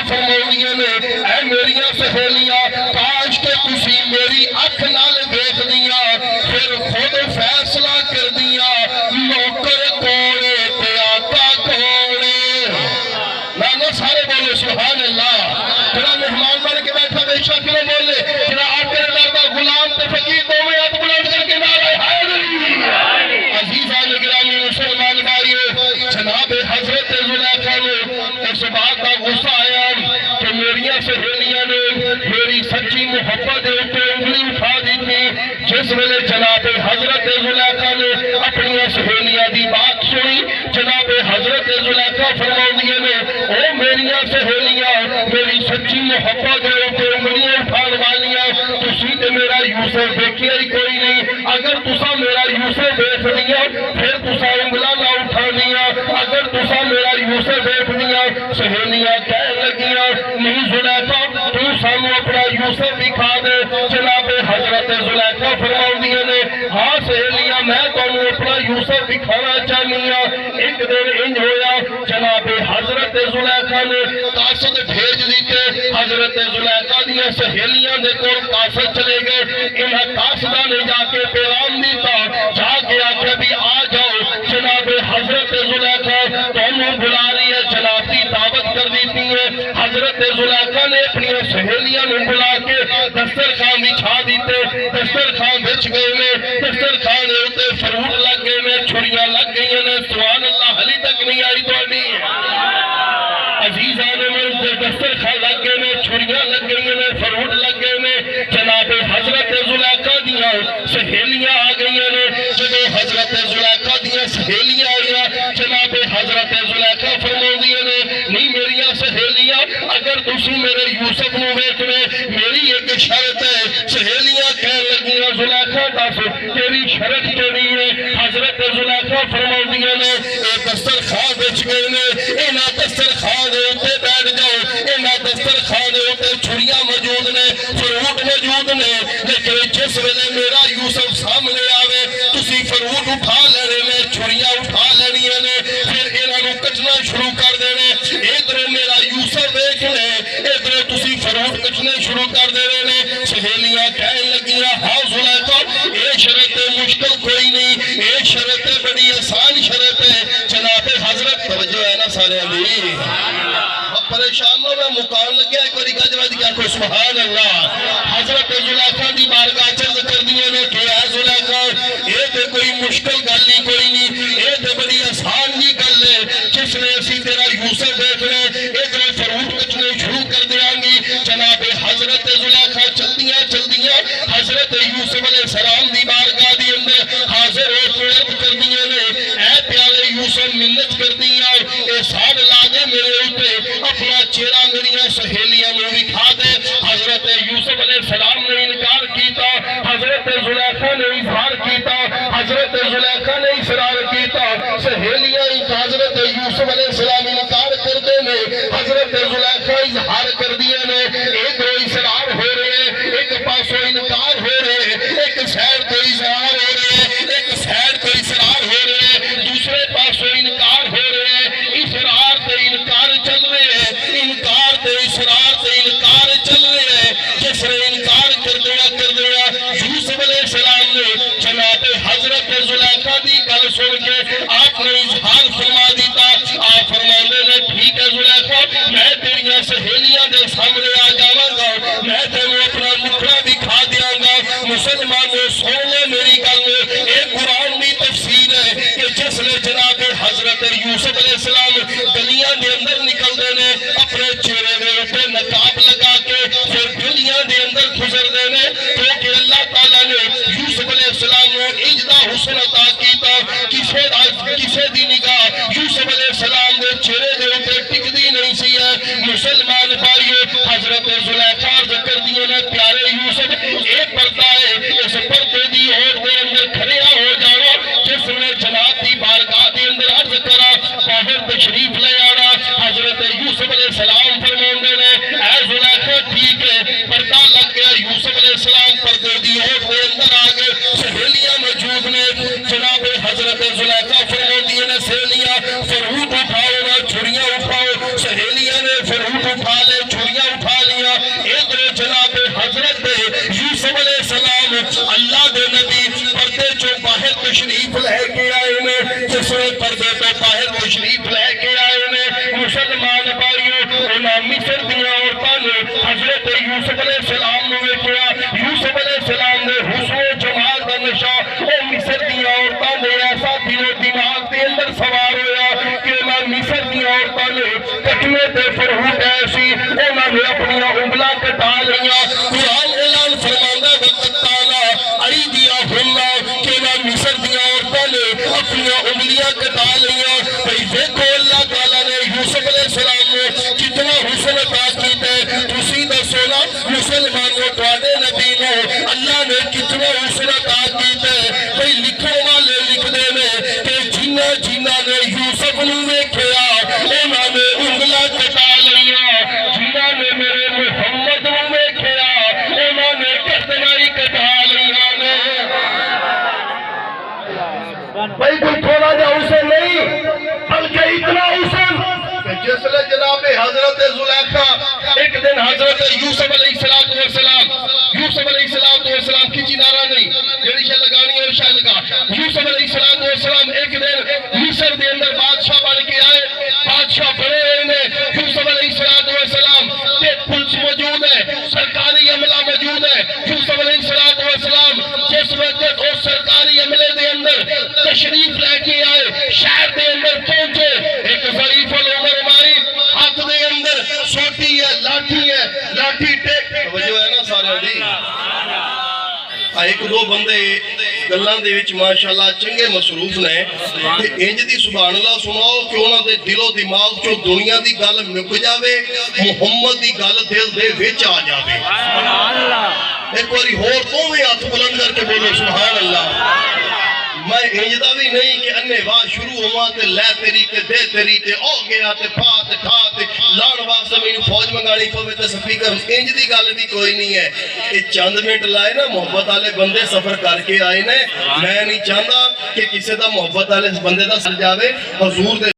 فرماؤندیاں نے اے میریاں سہیلیاں کاش کہ تسی میری اکھ نال دیکھ دیا پھر خود فیصلہ کر دیا نوکر کوڑے تے آقا کوڑے نانا سارے بولے سبحان اللہ جڑا مہمان بن کے بیٹھا بے شک نہ بولے جڑا آقا دردہ غلام تے فقیر دو میں ہاتھ بلند کر کے نعرہ حیدری عزیزان گرامی مسلمان بھائیو جناب حضرت زلیخا نے اس بات کا غصہ آیا کہ میریاں سہیلیاں نے میری سچی محبت اوپر انگلی اٹھا دی تھی جس ویلے جناب حضرت زلیخا نے اپنی سہیلیاں دی بات سنی جناب حضرت زلیخا فرماؤندیاں نے او میریاں سہیلیاں میری سچی محبت اوپر انگلی اٹھان والیاں تسی تے میرا یوسف دیکھیا ہی کوئی نہیں اگر تسا میرا یوسف دیکھ دیا پھر تسا انگلا نہ اٹھا دیا اگر تسا میرا یوسف دیکھ دیا سہیلیاں کہہ لگیاں نہیں زلیخا تو سامو اپنا یوسف دکھا دے جناب حضرت زلیخا فرماؤندیاں نے ہاں سہیلیاں میں تمہیں اپنا یوسف دکھانا چاہنی ہوں ایک دن انج ہویا جناب حضرت زلیخا نے قاصد بھیج دیتے حضرت زلیخا دیا سہیلیاں نے کول قاصد چلے گئے انہاں قاصدہ نے جا کے پیغام دیتا جا کے آکے بھی آ جاؤ جناب حضرت زلیخا تمہیں بلا رہی ہے جناب دی دعوت کر دیتی ہے حضرت زلیخا نے اپنی سہیلیاں نے بلا کے دسترخوان بچھا دیتے دسترخوان بچ گئے میں دسترخوان ہوتے فروٹ لگ گئے میں چھڑیاں لگ گئی ہیں سبحان اللہ حلی تک نہیں آئی تو نہیں عزیزان میں دسترخوان لگ گئے میں چھڑیاں لگ گئی ہیں فروٹ لگ گئے میں جناب حضرت زلیخا دیا سہیلیاں آ گئی ہیں جب حضرت زلیخا دیا سہیلیاں آئیاں جناب حضرت زلیخا فرماؤندیاں نے نہیں میریاں سہیلیاں اگر تسی میرے یوسف نو ویکھنے میری ایک شرط ہے سہیلیاں کہہ لگیاں زلیخا دس تیری شرط کیڑی ہے حضرت زلیخا فرماؤندیاں نے اے دسترخوان بچ گئے نے انہاں دسترخوان دے اوتے بیٹھ جاؤ انہاں دسترخوان دے اوتے چھڑیاں موجود نے فروٹ موجود نے لیکن جس ویلے میرا یوسف سامنے آوے تسی فروٹ اٹھا لینے نے چھڑیاں اٹھا لینیاں نے پھر انہاں نو کٹنا شروع کر دینے ادھر میرا یوسف دیکھ لے ادھر تسی فروٹ کٹنے شروع کر دینے نے سہیلیاں کہنے لگیاں ہاں زلیخا اے شرط مشکل کوئی نہیں اے شرط بڑی آسان شرط ہے جناب حضرت توجہ ہے نا سارے علی پریشانوں میں مکان لگیا ایک باری گج بج گیا کوئی سبحان اللہ حضرت زلیخا دی بارگاہ عرض کر دیے نے کہ اے زلیخا اے تے کوئی مشکل گل نہیں کوئی نہیں اے تے بڑی آسان جی گل ہے جس نے اسی تیرا یوسف دیکھنے ادھر فروٹ کچنے شروع کر دیاں گی جناب حضرت زلیخا چلدیاں حضرت یوسف علیہ السلام دی بارگاہ دی اندر حاضر ہو کے عرض کر دیے نے اے پیارے یوسف منت کر دیاں اے سار لاگے میرے اوپر اپنا چہرہ میریاں سہیلیاں میں دکھا دے حضرت یوسف علیہ السلام نے انکار کیتا حضرت زلیخا نے اظہار کیتا حضرت زلیخا نے اصرار کیتا سہیلیاں حضرت یوسف علیہ السلام انکار کر دے نے حضرت زلیخا اظہار کر دیا نے ایک رو اصرار ہو رہے ایک پاسو انکار ہو رہے ایک سائر تو اظہار ہو رہے ایک سائر تو اصرار ہو رہے دوسرے پاسو انکار ہو رہے اصرار تے انکار چل رہے انکار تے اصرار تے انکار چل رہے جس نے انکار کر دیا یوسف علیہ السلام نے جناب حضرت زلیخا دی گل سن کے آپ نے اظہار فرما دیتا آپ فرمانے نے ٹھیک ہے زلیخا میں تیریاں سہیلیاں دے سامنے آ جاواں گا میں تینوں اپنا مکھڑا دکھا دیاں گا مسلمانوں سن لے میری گل ایک قرآن دی تفسیر ہے کہ جس نے جناب حضرت یوسف علیہ السلام گلیاں دے اندر نکل دینے اپنے چہرے دے اوپر نقاب لگا کے پھر گلیاں دے اندر گزر دینے کیونکہ اللہ تعالیٰ نے یوسف علیہ السلام کو اجدا حسن عطا کیتا کسے دی نگاہ یوسف علیہ السلام دے چہرے دے اوپر ٹک دی نہیں سی ہے مسلمان بھائیو حضرت زلیخا عرض کر دیے نے پیارے یوسف ایک پردہ ہے اس پردے دی اور دے اندر کھڑیا ہو جانا جس نے جناب دی بارگاہ دے اندر عرض کرا باہر تشریف لے آنا حضرت یوسف علیہ السلام فرماندے نے اے زلیخا ٹھیک ہے پردہ لگ گیا یوسف علیہ السلام پردے دی اور دے اندر آ گئے سہیلیاں موجود نے جناب حضرت زلیخا فرماندی نے سہیلیاں فروٹ اٹھاؤ نہ چھڑیاں اٹھاؤ سہیلیاں نے فروٹ اٹھا لے تے فرعون ایسی انہوں نے اپنی انگلاں کٹا لیا قرآن اعلان فرماندا وقت تالا ائی دیا ہننا کہ نہ مصر دیا عورتوں نے اپنی انگلیاں کٹا لیا بھئی دیکھو اللہ تعالیٰ نے یوسف علیہ السلام نے کتنا حسن عطا کیتا ہے تسی دسو نا مسلمانوں تواڈے نبی نو اللہ نے کتنا حسن عطا کیتا ہے بھئی لکھن والے لکھدے نے کہ جنہاں نے یوسف نو ویکھیا انہاں نے انگلاں کٹا لیا جنہاں نے میرے محمد نو ویکھیا انہاں نے گردناں ہی کٹا لیا نے بھئی کوئی تھوڑا جا حسن نہیں بلکہ اتنا حسن کہ جس لئے جناب حضرت زلیخا ایک دن حضرت یوسف علیہ السلام کی چنارہ نہیں جڑی شاہ لگانی ہے شاہ لگا یوسف علیہ السلام ایک دن مصر دے اندر بادشاہ بن کے آئے بادشاہ بڑے ہوئے یوسف علیہ السلام تے پولیس موجود ہے سرکاری عملہ موجود ہے یوسف علیہ السلام جس وقت اس سرکاری عملے دے اندر تشریف لے کے آئے شہر دے اندر پہنچے ایک ضعیف العمر ماری ہاتھ دے اندر سوٹی ہے لاٹھی ٹیک توجہ ہے نا سارے دی ایک دو بندے گلاں دے وچ ماشاءاللہ چنگے مصروف نے تے انج دی سبحان اللہ سناؤ کہ انہاں دے دل و دماغ چوں دنیا دی گل مک جاوے محمد دی گل دل دے وچ آ جاوے سبحان اللہ ایک باری ہور دوویں ہاتھ بلند کر کے بولو سبحان اللہ میں انجدہ بھی نہیں کہ انے واہ شروع ہوا تے لے تیری تے دے تیری تے او گیا تے پا تے ٹھا تے لان واسطے میں فوج منگاڑی پوے تے سپیکر انج دی گل بھی کوئی نہیں ہے یہ چند منٹ لائے نا محبت والے بندے سفر کر کے آئے نے میں نہیں چاہتا کہ کسی دا محبت والے بندے دا سر جاوے حضور دے